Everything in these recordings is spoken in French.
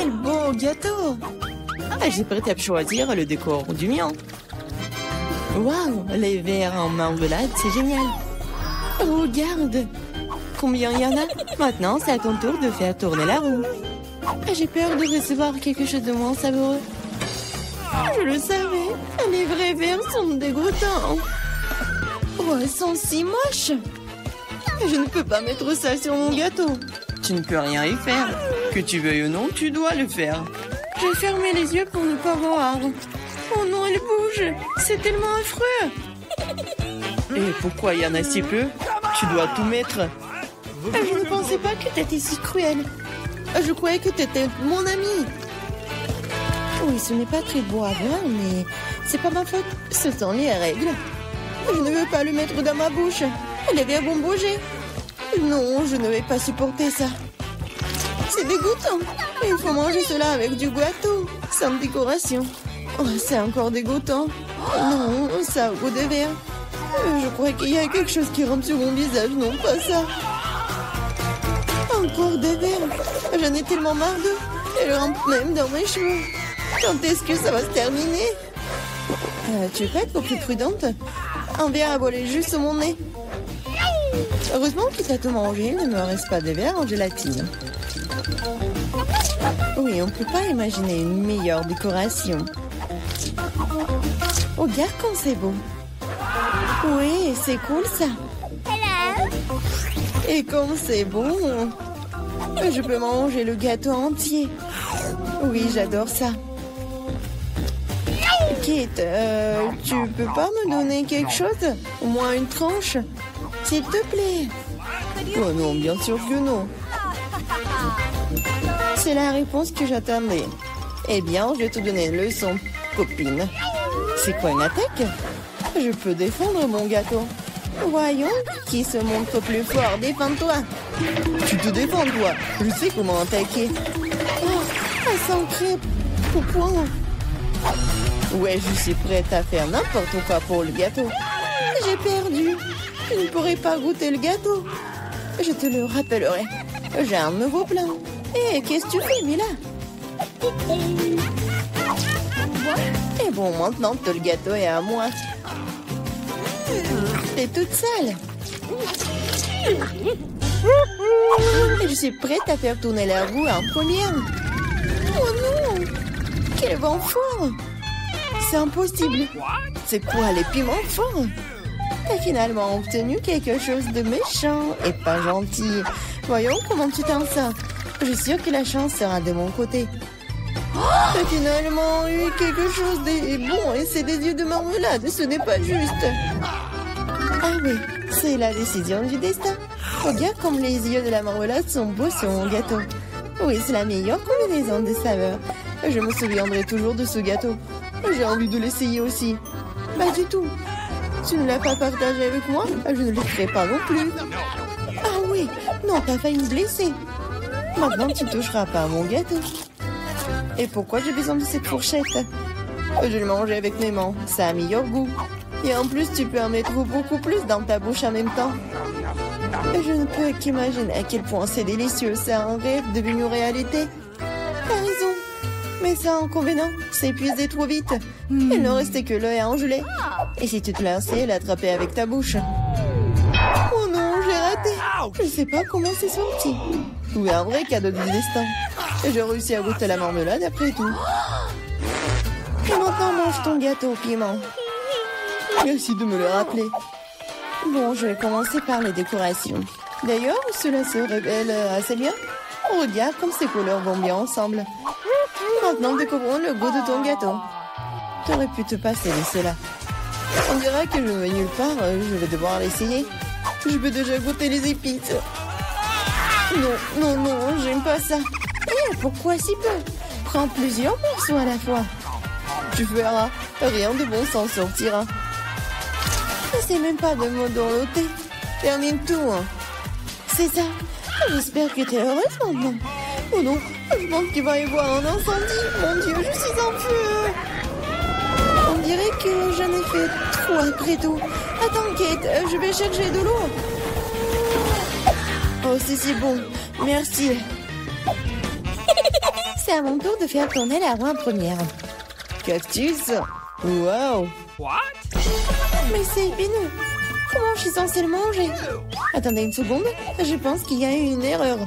Quel beau gâteau! Ah, j'ai prêt à choisir le décor du mien. Waouh, les verres en marmelade, c'est génial. Regarde, combien il y en a? Maintenant, c'est à ton tour de faire tourner la roue. Ah, j'ai peur de recevoir quelque chose de moins savoureux. Je le savais, les vrais verres sont dégoûtants. Oh, elles sont si moches. Je ne peux pas mettre ça sur mon gâteau. Tu ne peux rien y faire. Que tu veuilles ou non, tu dois le faire. J'ai fermé les yeux pour ne pas voir. Oh non, elle bouge. C'est tellement affreux. Et pourquoi il y en a si peu? Tu dois tout mettre. Je ne pensais pas que tu étais si cruel. Je croyais que tu étais mon ami. Oui, ce n'est pas très beau à voir, mais c'est pas ma faute. Ce sont les règles. Je ne veux pas le mettre dans ma bouche. Les verres vont bouger. Non, je ne vais pas supporter ça. C'est dégoûtant. Il faut manger cela avec du gâteau, sans décoration. Oh, c'est encore dégoûtant. Non, ça a goût de verre. Je crois qu'il y a quelque chose qui rampe sur mon visage, non pas ça. Encore des verres. J'en ai tellement marre d'eux. Elles rampent même dans mes cheveux. Quand est-ce que ça va se terminer? Tu peux être plus prudente? Un verre a volé juste sur mon nez. Heureusement que tu as tout mangé, il ne me reste pas de verre en gélatine. Oui, on ne peut pas imaginer une meilleure décoration. Regarde comme c'est beau. Oui, c'est cool ça. Et comme c'est bon, je peux manger le gâteau entier. Oui, j'adore ça. Kate, tu peux pas me donner quelque chose? Au moins une tranche? S'il te plaît. Oh non, bien sûr que non. C'est la réponse que j'attendais. Eh bien, je vais te donner une leçon, copine. C'est quoi une attaque? Je peux défendre mon gâteau. Voyons, qui se montre plus fort? Défends-toi. Tu te défends, toi. Je sais comment attaquer. Oh, elle s'en au point. Ouais, je suis prête à faire n'importe quoi pour le gâteau. J'ai perdu. Je ne pourrai pas goûter le gâteau. Je te le rappellerai. J'ai un nouveau plan. Hé, qu'est-ce que tu fais, Mila? Et bon, maintenant que le gâteau est à moi. T'es toute sale. Je suis prête à faire tourner la roue en première. Oh non! Quel vent fort! C'est impossible. C'est quoi, les piments forts? T'as finalement obtenu quelque chose de méchant et pas gentil. Voyons comment tu t'en sors. Je suis sûre que la chance sera de mon côté. T'as finalement eu quelque chose de bon et c'est des yeux de marmelade. Ce n'est pas juste. Ah oui, c'est la décision du destin. Regarde comme les yeux de la marmelade sont beaux sur mon gâteau. Oui, c'est la meilleure combinaison de saveurs. Je me souviendrai toujours de ce gâteau. J'ai envie de l'essayer aussi. Pas du tout. Tu ne l'as pas partagé avec moi? Je ne le ferai pas non plus. Ah oui, non, t'as failli me blesser. Maintenant, tu ne toucheras pas à mon gâteau. Et pourquoi j'ai besoin de cette fourchette? Je le mangeais avec mes mains. Ça a meilleur goût. Et en plus, tu peux en mettre beaucoup plus dans ta bouche en même temps. Je ne peux qu'imaginer à quel point c'est délicieux. C'est un rêve devenu réalité. T'as raison. Mais ça, inconvénient, c'est épuisé trop vite. Il ne restait que l'œil à engeler. Et si tu te lançais, l'attraper avec ta bouche. Oh non, j'ai raté. Je ne sais pas comment c'est sorti. Oui, un vrai cadeau du destin. Et j'ai réussi à goûter la marmelade après tout. Et maintenant, mange ton gâteau au piment. Merci de me le rappeler. Bon, je vais commencer par les décorations. D'ailleurs, cela se révèle assez bien. Regarde comme ces couleurs vont bien ensemble. Maintenant, découvrons le goût de ton gâteau. Tu aurais pu te passer de cela. On dirait que je ne vais nulle part. Je vais devoir l'essayer. Je peux déjà goûter les épices. Non, j'aime pas ça. Pourquoi si peu? Prends plusieurs morceaux à la fois. Tu verras, rien de bon s'en sortira. C'est même pas de mots dans le thé. Termine tout. Hein. C'est ça. J'espère que tu es heureuse maintenant. Oh non, je pense qu'il va y avoir un incendie. Mon Dieu, je suis en feu. On dirait que j'en ai fait trop après tout. Attends, Kate, je vais chercher de l'eau. Oh, c'est si bon. Merci. c'est à mon tour de faire tourner la roue en première. Cactus? Wow! Mais c'est épineux. Comment je suis censée le manger? Attendez une seconde, je pense qu'il y a eu une erreur.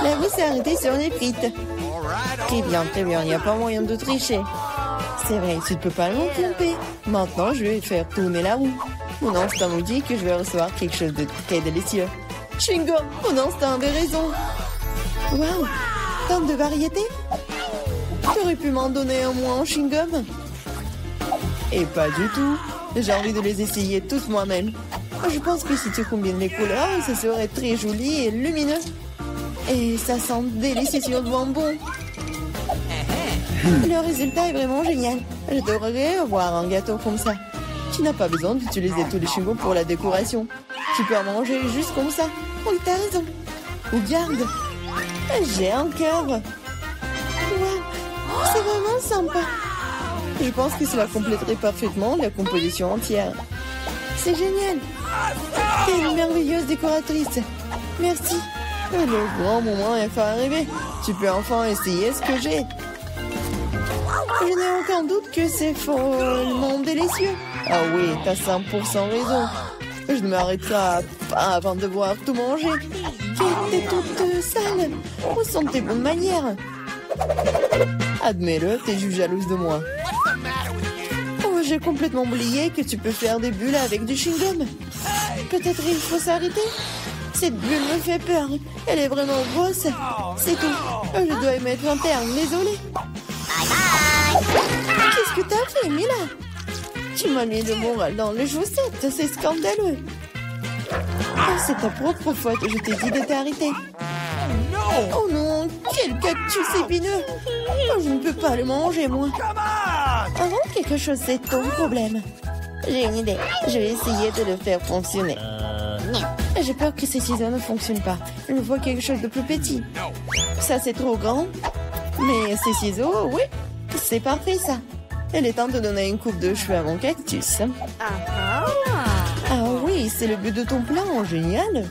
La roue s'est arrêtée sur les frites. Très bien, il n'y a pas moyen de tricher. C'est vrai, tu ne peux pas m'en tromper. Maintenant, je vais faire tourner la roue. Mon instinct me dit que je vais recevoir quelque chose de très délicieux. Chewing-gum, mon instinct avait raison. Waouh, tant de variétés. Tu aurais pu m'en donner un moins en chewing-gum? Et pas du tout. J'ai envie de les essayer tous moi-même. Je pense que si tu combines les couleurs, ça serait très joli et lumineux. Et ça sent délicieusement bon. Le résultat est vraiment génial. J'adorerais avoir un gâteau comme ça. Tu n'as pas besoin d'utiliser tous les chewing-gums pour la décoration. Tu peux en manger juste comme ça. Oui, t'as raison. Regarde. J'ai un cœur. Wow. C'est vraiment sympa. Je pense que cela compléterait parfaitement la composition entière. C'est génial. T'es une merveilleuse décoratrice. Merci. Le grand moment est enfin arrivé. Tu peux enfin essayer ce que j'ai. Je n'ai aucun doute que c'est follement délicieux. Ah oui, t'as 100% raison. Je ne m'arrêterai pas avant de voir tout manger. T'es toute sale. Où sont tes bonnes manières? Admets-le, t'es juste jalouse de moi. Oh, j'ai complètement oublié que tu peux faire des bulles avec du chewing-gum. Peut-être il faut s'arrêter. Cette bulle me fait peur. Elle est vraiment grosse. C'est tout. Je dois y mettre un terme, désolée. Qu'est-ce que t'as fait, Mila? Tu m'as mis le moral dans les chaussettes. C'est scandaleux. Oh, c'est ta propre faute. Je t'ai dit de t'arrêter. Oh non, quel cactus épineux. Oh, je ne peux pas le manger, moi. Avant quelque chose, c'est ton problème. J'ai une idée. Je vais essayer de le faire fonctionner. J'ai peur que ces ciseaux ne fonctionnent pas. Je vois quelque chose de plus petit. Ça, c'est trop grand. Mais ces ciseaux, oui, c'est parfait, ça. Il est temps de donner une coupe de cheveux à mon cactus. Ah oui, c'est le but de ton plan. Génial.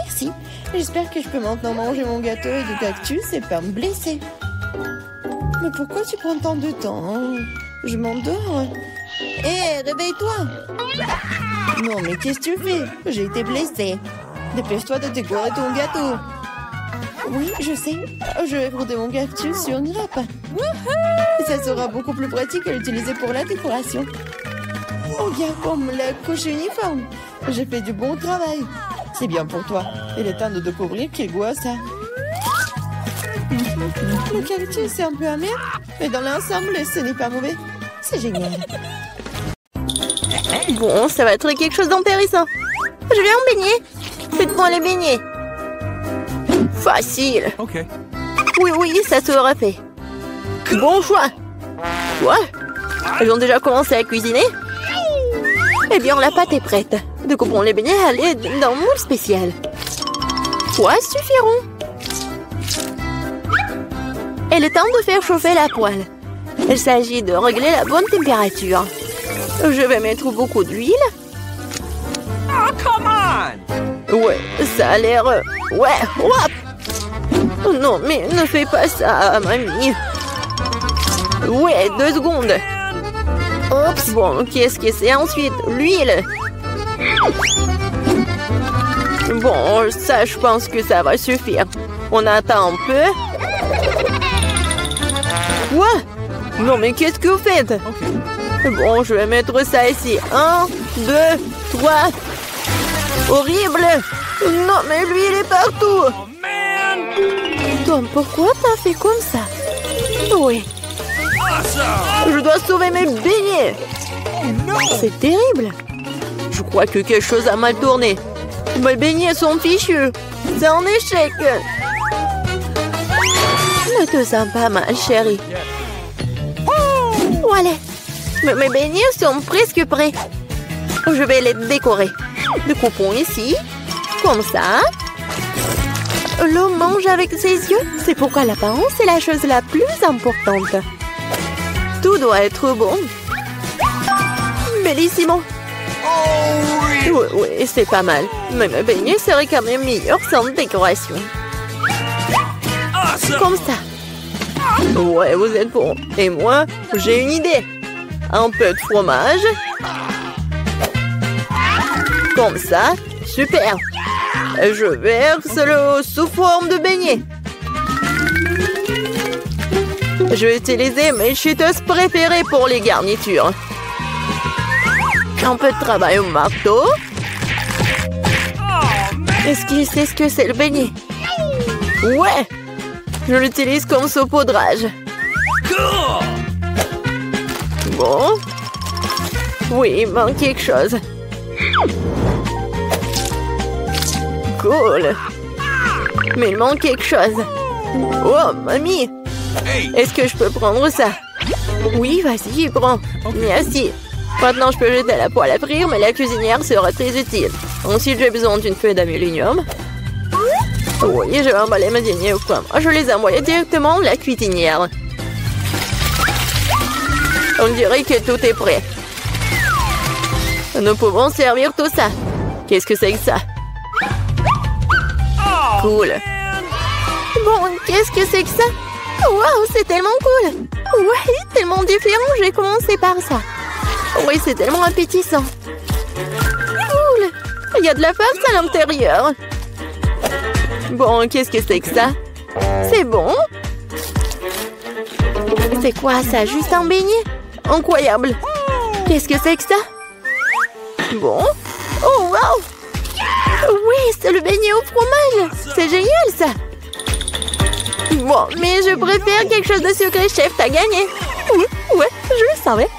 Merci. J'espère que je peux maintenant manger mon gâteau et du cactus et pas me blesser. Mais pourquoi tu prends tant de temps? Je m'endors. Hé, réveille-toi. Non, mais qu'est-ce que tu fais? J'ai été blessée. Dépêche-toi de décorer ton gâteau. Oui, je sais. Je vais frotter mon cactus sur une grappe. Ça sera beaucoup plus pratique à l'utiliser pour la décoration. Oh, regarde comme la couche uniforme. J'ai fait du bon travail. C'est bien pour toi. Il est temps de découvrir quel goût a ça. Le cactus est un peu amer, mais dans l'ensemble, ce n'est pas mauvais. C'est génial. Bon, ça va être quelque chose d'intéressant. Je vais en baigner. Faites-moi les beignets. Facile. Ok. Oui, ça sera fait. Bon choix. Quoi? Ils ont déjà commencé à cuisiner? Eh bien, la pâte est prête. Découpons les beignets à l'aide d'un moule spécial. Quoi suffiront? Il est temps de faire chauffer la poêle. Il s'agit de régler la bonne température. Je vais mettre beaucoup d'huile. Oh, come on! Ouais, ça a l'air... Ouais, hop! Non, mais ne fais pas ça, mamie. Ouais, 2 secondes. Oups, bon, qu'est-ce que c'est ensuite? L'huile. Bon, ça, je pense que ça va suffire. On attend un peu. Quoi? Non, mais qu'est-ce que vous faites? Okay. Bon, je vais mettre ça ici. 1, 2, 3. Horrible! Non, mais l'huile est partout! Oh, man! Tom, pourquoi t'as fait comme ça? Oui. Awesome! Je dois sauver mes beignets! Oh, no! C'est terrible! Je crois que quelque chose a mal tourné. Mes beignets sont fichus. C'est un échec. Ne te sens pas mal, chérie. Voilà. Mes beignets sont presque prêts. Je vais les décorer. Découpons ici. Comme ça. L'homme mange avec ses yeux. C'est pourquoi l'apparence est la chose la plus importante. Tout doit être bon. Bellissimo. Oui, c'est pas mal. Mais mes beignets seraient quand même meilleurs sans décoration. Awesome! Comme ça. Ouais, vous êtes bon. Et moi, j'ai une idée. Un peu de fromage. Comme ça. Super. Je verse le sous forme de beignet. Je vais utiliser mes cheetos préférés pour les garnitures. Un peu de travail au marteau. Est-ce qu'il sait ce que c'est le beignet? Ouais! Je l'utilise comme saupoudrage. Bon. Oui, il manque quelque chose. Cool. Mais il manque quelque chose. Oh, mamie! Est-ce que je peux prendre ça? Oui, vas-y, prends. Merci. Maintenant, je peux jeter la poêle à frire, mais la cuisinière sera très utile. Ensuite, j'ai besoin d'une feuille d'aluminium. Oui, je vais emballer mes beignets au pomme. Je les envoie directement à la cuisinière. On dirait que tout est prêt. Nous pouvons servir tout ça. Qu'est-ce que c'est que ça? Cool. Bon, qu'est-ce que c'est que ça? Waouh, c'est tellement cool. Ouais, tellement différent. Je vais commencer par ça. Oui, c'est tellement appétissant. Cool. Il y a de la farce à l'intérieur. Bon, qu'est-ce que c'est que ça? C'est bon. C'est quoi ça? Juste un beignet? Incroyable. Qu'est-ce que c'est que ça? Bon. Oh, wow. Oui, c'est le beignet au fromage. C'est génial, ça. Bon, mais je préfère quelque chose de sucré, chef. T'as gagné. Oui, ouais, je le savais.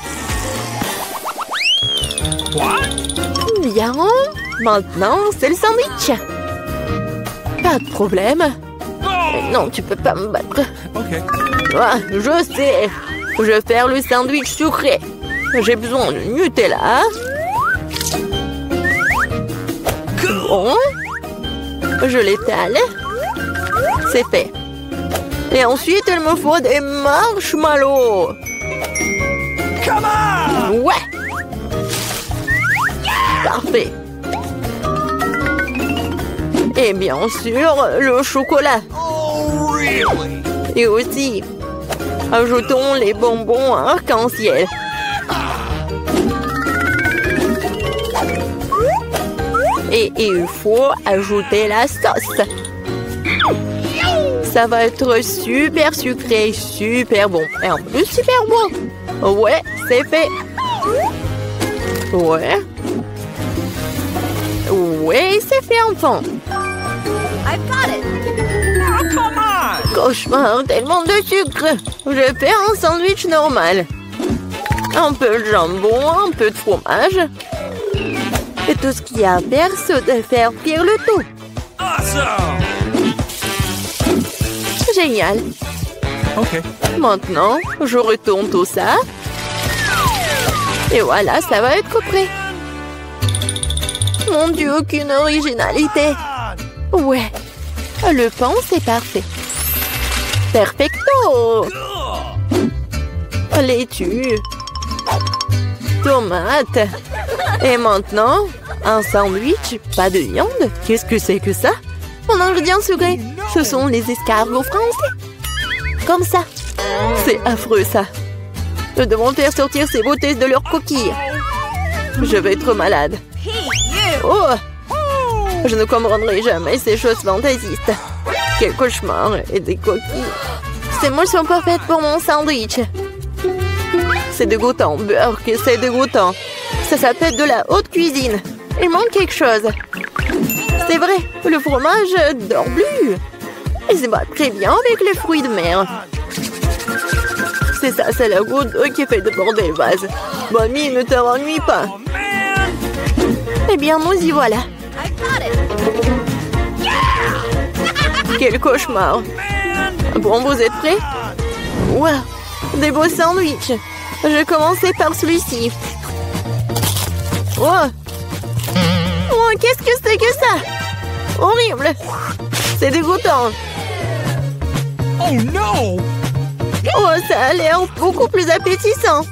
Bien. Maintenant, c'est le sandwich. Pas de problème. Non, tu peux pas me battre. Ah, je sais. Je vais faire le sandwich sucré. J'ai besoin de Nutella. Bon. Je l'étale. C'est fait. Et ensuite, il me faut des marshmallows. Ouais. Parfait. Et bien sûr, le chocolat. Et aussi, ajoutons les bonbons arc-en-ciel. Et il faut ajouter la sauce. Ça va être super sucré, super bon. Et en plus, super bon. Ouais, c'est fait. Ouais. Ouais, c'est fait, enfant. I've got it. Oh, come on. Cauchemar, tellement de sucre. Je vais faire un sandwich normal. Un peu de jambon, un peu de fromage. Et tout ce qu'il y a à faire, c'est de faire cuire le tout. Awesome. Génial. OK. Maintenant, je retourne tout ça. Et voilà, ça va être prêt. Mon Dieu, aucune originalité. Ouais. Le pain, c'est parfait. Perfecto. Laitue. Tomate. Et maintenant, un sandwich, pas de viande. Qu'est-ce que c'est que ça? Mon ingrédient secret, ce sont les escargots français. Comme ça. C'est affreux, ça. Nous devons faire sortir ces beautés de leurs coquilles. Je vais être malade. Oh! Je ne comprendrai jamais ces choses fantaisistes. Quel cauchemar et des coquilles. Ces moules sont pas faites pour mon sandwich. C'est dégoûtant, Burke, c'est dégoûtant. Ça s'appelle de la haute cuisine. Il manque quelque chose. C'est vrai, le fromage dort plus. Il se bat très bien avec les fruits de mer. C'est ça, c'est la goutte d'eau qui fait déborder le vase. Mamie, ne t'ennuie pas. Eh bien, nous y voilà. Quel cauchemar. Bon, vous êtes prêts? Wow, des beaux sandwichs. Je vais commencer par celui-ci. Oh, oh, qu'est-ce que c'est que ça? Horrible. C'est dégoûtant. Oh no! Oh, ça a l'air beaucoup plus appétissant.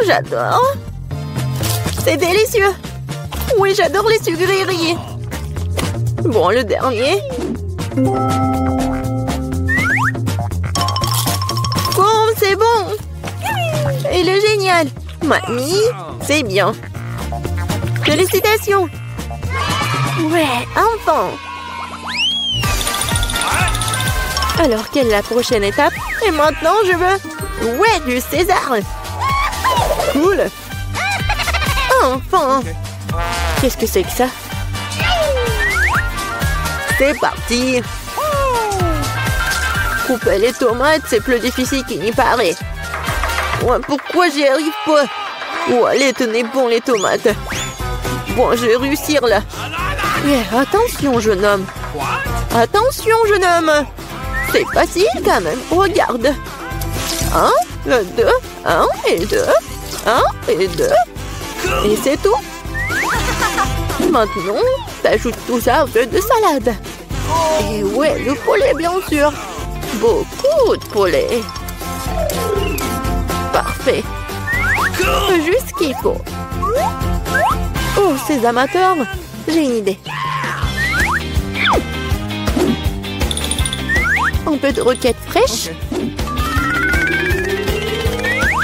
J'adore. C'est délicieux. Oui, j'adore les sucreries. Bon, le dernier. Mamie, c'est bien. Félicitations. Ouais, enfin. Alors, quelle est la prochaine étape? Et maintenant, je veux... Ouais, du César. Cool. Enfin. Qu'est-ce que c'est que ça? C'est parti. Couper les tomates, c'est plus difficile qu'il n'y paraît. Ouais, pourquoi j'y arrive pas? Oh, allez, tenez bon les tomates. Bon, je vais réussir là. Mais attention, jeune homme. Attention, jeune homme. C'est facile quand même. Regarde. 1, 2, 1 et 2. 1 et 2. Et c'est tout. Maintenant, t'ajoutes tout ça au peu de salade. Et ouais, le poulet, bien sûr. Beaucoup de poulet. Parfait. Juste ce qu'il faut. Oh, ces amateurs, j'ai une idée. Un peu de roquette fraîche.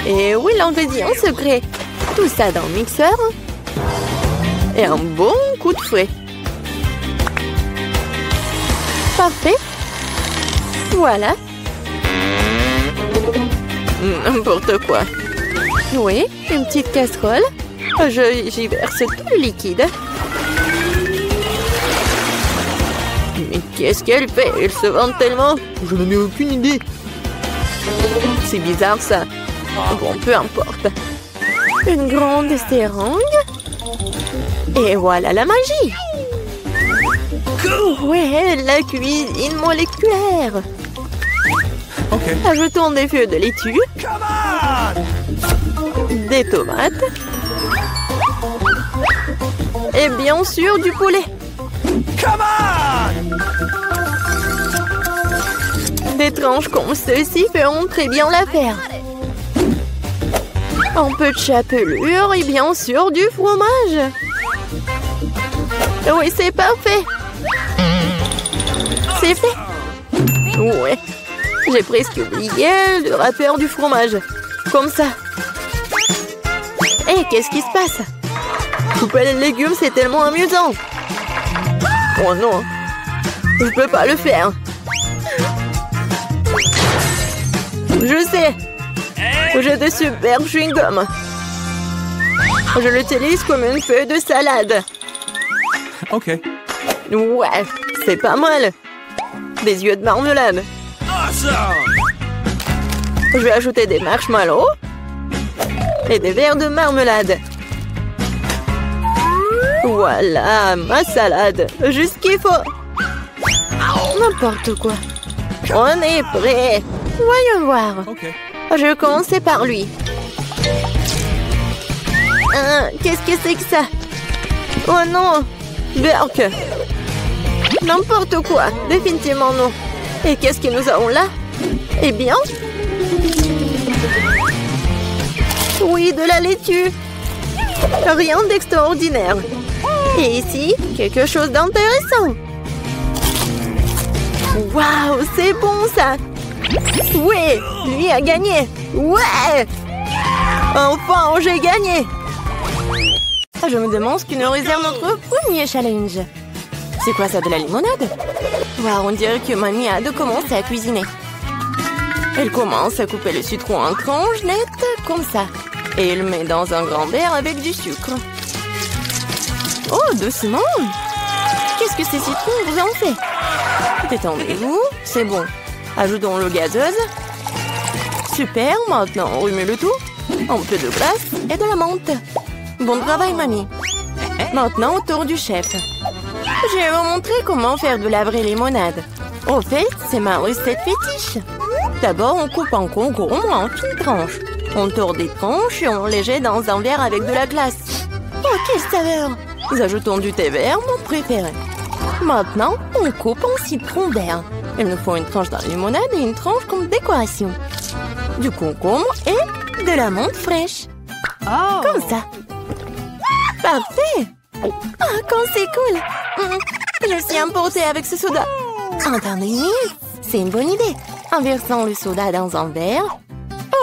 Et oui, l'ingrédient secret. Tout ça dans le mixeur. Et un bon coup de fouet. Parfait. Voilà. N'importe quoi. Oui, une petite casserole. J'y verse tout le liquide. Mais qu'est-ce qu'elle fait? Elle se vante tellement. Je n'en ai aucune idée. C'est bizarre ça. Bon, peu importe. Une grande seringue. Et voilà la magie. Ouais, la cuisine moléculaire. Ajoutons des feuilles de laitue. Des tomates. Et bien sûr du poulet. Des tranches comme ceci feront très bien l'affaire. Un peu de chapelure et bien sûr du fromage. Oui, c'est parfait. C'est fait. Ouais. J'ai presque oublié le râpeur du fromage. Comme ça. Hé, qu'est-ce qui se passe? Couper les légumes, c'est tellement amusant. Oh non. Je peux pas le faire. Je sais. J'ai de super chewing-gum. Je l'utilise comme une feuille de salade. Ok. Ouais, c'est pas mal. Des yeux de marmelade. Je vais ajouter des marshmallows et des verres de marmelade. Voilà, ma salade. Juste ce qu'il faut. N'importe quoi. On est prêt. Voyons voir. Okay. Je vais commencer par lui. Qu'est-ce que c'est que ça? Oh non! Berk! N'importe quoi. Définitivement non. Et qu'est-ce que nous avons là? Eh bien... Oui, de la laitue. Rien d'extraordinaire. Et ici, quelque chose d'intéressant. Waouh, c'est bon ça. Ouais, lui a gagné. Ouais. Enfin, j'ai gagné. Je me demande ce que nous réserve notre premier challenge. C'est quoi ça, de la limonade? Waouh, on dirait que mamie a de commencer à cuisiner. Elle commence à couper le citron en tranches nettes, comme ça. Et elle met dans un grand verre avec du sucre. Oh, doucement! Qu'est-ce que ces citrons vous en fait? Détendez-vous, c'est bon. Ajoutons l'eau gazeuse. Super, maintenant on remet le tout. Un peu de glace et de la menthe. Bon travail, mamie. Maintenant, au tour du chef. Je vais vous montrer comment faire de la vraie limonade. Au fait, c'est ma recette fétiche. D'abord, on coupe un concombre en fines tranches. On tord des tranches et on les jette dans un verre avec de la glace. Oh, quelle saveur! Nous ajoutons du thé vert, mon préféré. Maintenant, on coupe en citron vert. Il nous faut une tranche de limonade et une tranche comme décoration. Du concombre et de la menthe fraîche. Oh. Comme ça. Parfait! Ah, quand c'est cool! Je suis emportée avec ce soda. Attendez, c'est une bonne idée. En versant le soda dans un verre.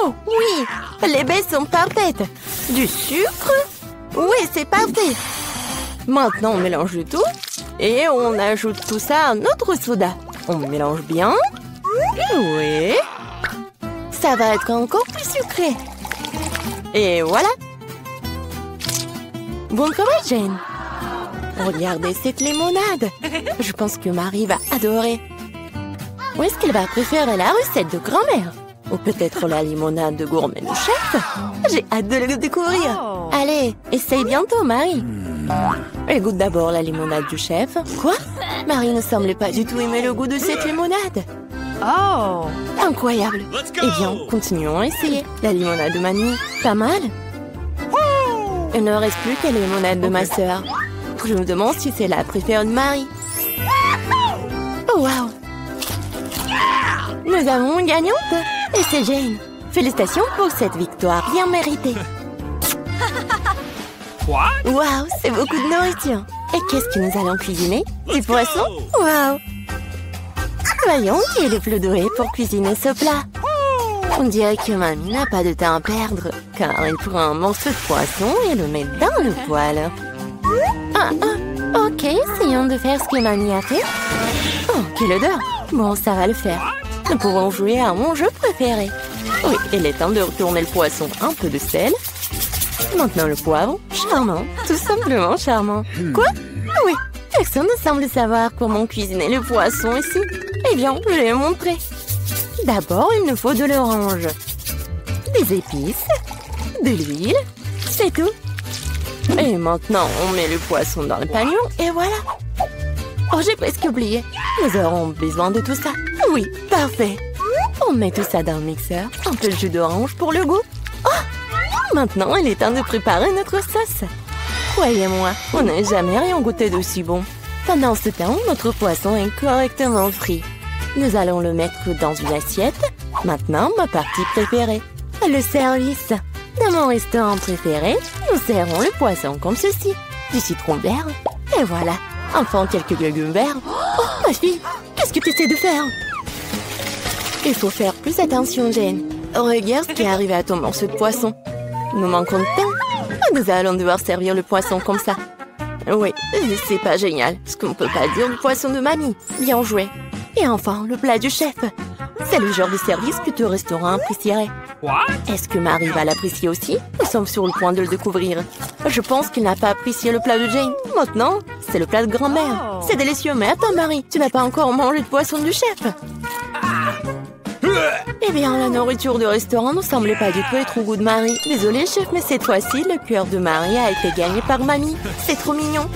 Oh, oui! Les baies sont parfaites. Du sucre? Oui, c'est parfait. Maintenant, on mélange le tout. Et on ajoute tout ça à notre soda. On mélange bien. Oui. Ça va être encore plus sucré. Et voilà. Bon travail, Jane. Regardez cette limonade. Je pense que Marie va adorer. Ou est-ce qu'elle va préférer la recette de grand-mère? Ou peut-être la limonade de gourmet du chef? J'ai hâte de le découvrir. Allez, essaye bientôt, Marie. Elle goûte d'abord la limonade du chef. Quoi? Marie ne semblait pas du tout aimer le goût de cette limonade. Oh. Incroyable. Eh bien, continuons à essayer. La limonade de mamie, pas mal. Il ne reste plus que la limonade de ma sœur. Je me demande si c'est la préférée de Marie. Oh, wow. Nous avons une gagnante. Et c'est Jane. Félicitations pour cette victoire bien méritée. Wow, c'est beaucoup de nourriture. Et qu'est-ce que nous allons cuisiner? Du poisson? Wow. Voyons qui est le plus doué pour cuisiner ce plat. On dirait que mamie n'a pas de temps à perdre, car elle prend un morceau de poisson et le met dans le poêle. Ok, essayons de faire ce que mamie a fait. Oh, quelle odeur! Bon, ça va le faire. Nous pouvons jouer à mon jeu préféré. Oui, il est temps de retourner le poisson, un peu de sel. Maintenant le poivre, charmant, tout simplement charmant. Quoi? Oui, personne ne semble savoir comment cuisiner le poisson ici. Eh bien, je vais montrer. D'abord, il nous faut de l'orange, des épices, de l'huile, c'est tout. Et maintenant, on met le poisson dans le panier et voilà. Oh, j'ai presque oublié. Nous aurons besoin de tout ça. Oui, parfait. On met tout ça dans le mixeur, un peu de jus d'orange pour le goût. Oh, maintenant, il est temps de préparer notre sauce. Croyez-moi, on n'a jamais rien goûté d'aussi bon. Pendant ce temps, notre poisson est correctement frit. Nous allons le mettre dans une assiette. Maintenant, ma partie préférée, le service. Dans mon restaurant préféré, nous servons le poisson comme ceci. Du citron vert. Et voilà. Enfin, quelques légumes verts. Oh, ma fille, qu'est-ce que tu essaies de faire? Il faut faire plus attention, Jane. Regarde ce qui est arrivé à ton morceau de poisson. Nous manquons de temps. Nous allons devoir servir le poisson comme ça. Oui, c'est pas génial. Ce qu'on ne peut pas dire du poisson de mamie. Bien joué. Et enfin, le plat du chef. C'est le genre de service que ton restaurant apprécierait. Est-ce que Marie va l'apprécier aussi? Nous sommes sur le point de le découvrir. Je pense qu'il n'a pas apprécié le plat de Jane. Maintenant, c'est le plat de grand-mère. C'est délicieux, mais attends, Marie, tu n'as pas encore mangé de poisson du chef. Eh bien, la nourriture du restaurant ne semblait pas du tout être au goût de Marie. Désolée, chef, mais cette fois-ci, le cœur de Marie a été gagné par mamie. C'est trop mignon.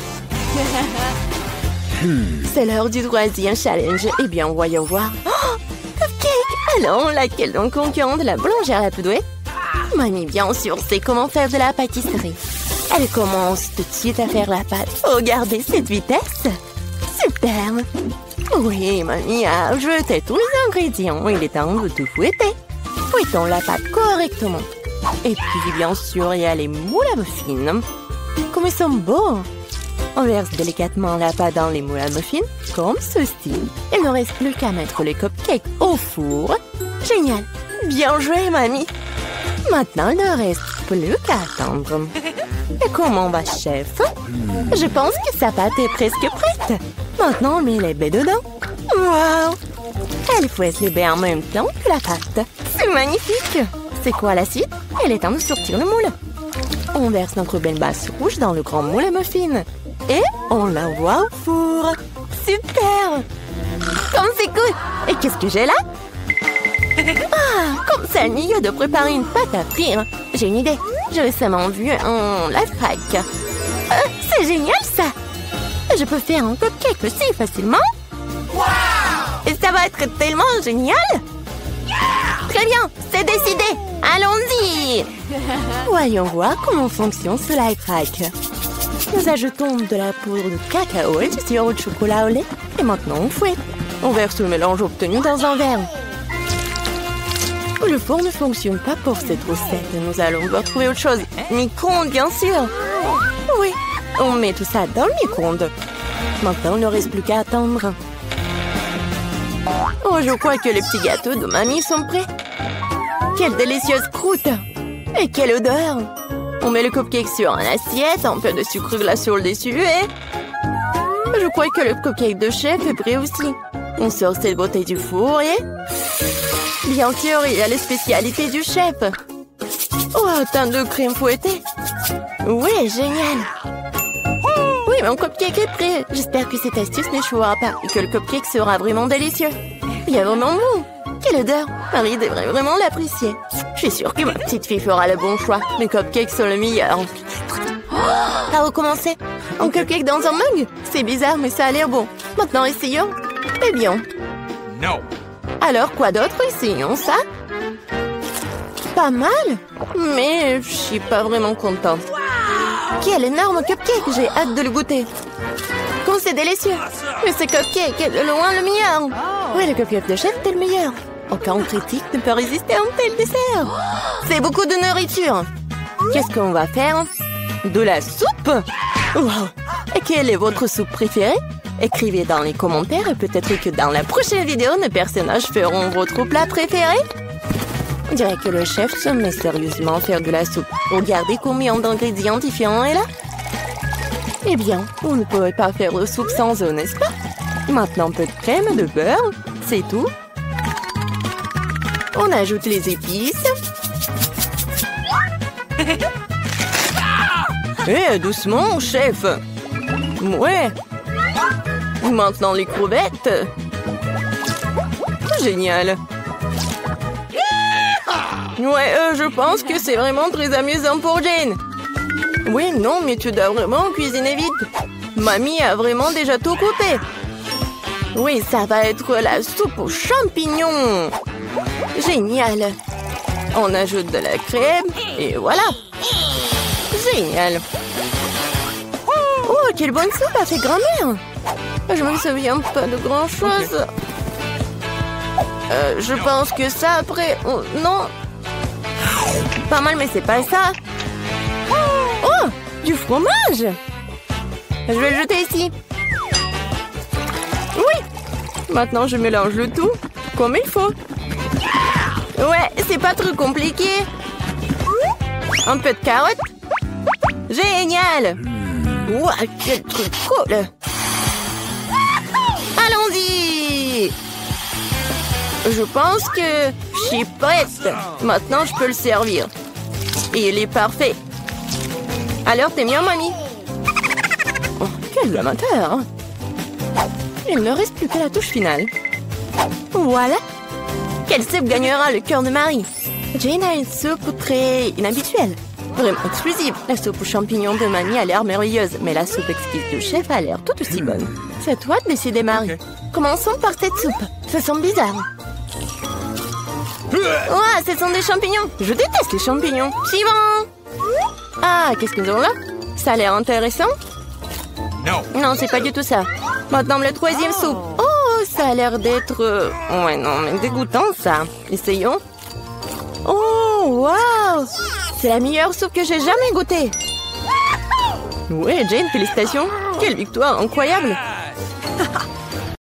C'est l'heure du troisième challenge. Eh bien, voyons voir. Oh, cupcake! Alors, laquelle donc concurrente de la boulangère la plus douée? Mamie, bien sûr, sait comment faire de la pâtisserie. Elle commence tout de suite à faire la pâte. Regardez cette vitesse! Superbe! Oui, mamie a jeté tous les ingrédients. Il est temps de tout fouetter. Fouettons la pâte correctement. Et puis, bien sûr, il y a les moules à muffins. Comme ils sont beaux! On verse délicatement la pâte dans les moules à muffins, comme ceci. Il ne reste plus qu'à mettre les cupcakes au four. Génial! Bien joué, mamie! Maintenant, il ne reste plus qu'à attendre. Et comment va, chef? Je pense que sa pâte est presque prête. Maintenant, on met les baies dedans. Wow! Elle fouette les baies en même temps que la pâte. C'est magnifique! C'est quoi la suite? Il est temps de sortir le moule. On verse notre belle base rouge dans le grand moule à muffins. Et on l'envoie au four. Super! Comme c'est cool! Et qu'est-ce que j'ai là? Ah, comme ça, au milieu de préparer une pâte à frire. J'ai une idée. J'ai récemment vu un lifehack. C'est génial, ça! Je peux faire un cupcake aussi facilement. Wow! Et ça va être tellement génial! Yeah! Très bien, c'est décidé. Allons-y! Voyons voir comment fonctionne ce lifehack. Nous ajoutons de la poudre de cacao et du sirop de chocolat au lait. Et maintenant, on fouette. On verse le mélange obtenu dans un verre. Le four ne fonctionne pas pour cette recette. Nous allons devoir trouver autre chose. Micro-ondes, bien sûr. Oui, on met tout ça dans le micro-ondes. Maintenant, il ne reste plus qu'à attendre. Oh, je crois que les petits gâteaux de mamie sont prêts. Quelle délicieuse croûte! Et quelle odeur! On met le cupcake sur une assiette, un peu de sucre glace sur le dessus et... Je crois que le cupcake de chef est prêt aussi. On sort cette bouteille du four et... Bien sûr, il y a les spécialités du chef. Oh, tant de crème fouettée. Oui, génial. Oui, mon cupcake est prêt. J'espère que cette astuce n'échouera pas et que le cupcake sera vraiment délicieux. Il est vraiment bon. Quelle odeur. Marie devrait vraiment l'apprécier. Je suis sûre que ma petite fille fera le bon choix. Mes cupcakes sont le meilleur. À recommencer. Un cupcake dans un mug? C'est bizarre, mais ça a l'air bon. Maintenant, essayons. Eh bien. No. Alors, quoi d'autre? Essayons ça. Pas mal, mais je suis pas vraiment contente. Quel énorme cupcake! J'ai hâte de le goûter. Comme c'est délicieux! Mais ce cupcake est de loin le meilleur! Oui, le cupcake de chef est le meilleur. Aucun critique ne peut résister à un tel dessert. C'est beaucoup de nourriture. Qu'est-ce qu'on va faire? De la soupe? Wow! Et quelle est votre soupe préférée? Écrivez dans les commentaires et peut-être que dans la prochaine vidéo, nos personnages feront votre plat préféré. On dirait que le chef se met sérieusement à faire de la soupe. Regardez combien d'ingrédients différents est là. Eh bien, on ne pourrait pas faire de soupe sans eux, n'est-ce pas? Maintenant, un peu de crème, de beurre, c'est tout. On ajoute les épices. Eh, doucement, chef. Ouais. Maintenant, les crevettes. Génial. Ouais, je pense que c'est vraiment très amusant pour Jane. Oui, non, mais tu dois vraiment cuisiner vite. Mamie a vraiment déjà tout coupé. Oui, ça va être la soupe aux champignons. Génial. On ajoute de la crème et voilà. Génial. Oh, quelle bonne soupe a fait grand-mère. Je me souviens pas de grand-chose. Je pense que ça après... Oh, non. Pas mal, mais c'est pas ça. Oh, du fromage. Je vais le jeter ici. Oui. Maintenant, je mélange le tout comme il faut. Ouais, c'est pas trop compliqué. Un peu de carotte. Génial. Ouah, quel truc cool. Allons-y. Je pense que je suis prête. Maintenant, je peux le servir. Et il est parfait. Alors, t'es bien, mamie? Oh, quel amateur, hein? Il ne reste plus que la touche finale. Voilà. Quelle soupe gagnera le cœur de Marie? Jane a une soupe très inhabituelle. Vraiment exclusive. La soupe aux champignons de mamie a l'air merveilleuse, mais la soupe exquise du chef a l'air tout aussi bonne. C'est à toi de décider, Marie. Okay. Commençons par cette soupe. Ça semble bizarre. Oh, ce sont des champignons. Je déteste les champignons. Suivant. Ah, qu'est-ce qu'ils ont là? Ça a l'air intéressant. Non, c'est pas du tout ça. Maintenant, le troisième soupe. Oh, ça a l'air d'être... Ouais, non, mais dégoûtant, ça. Essayons. Oh, waouh! C'est la meilleure soupe que j'ai jamais goûtée. Ouais, Jane, félicitations. Quelle victoire incroyable.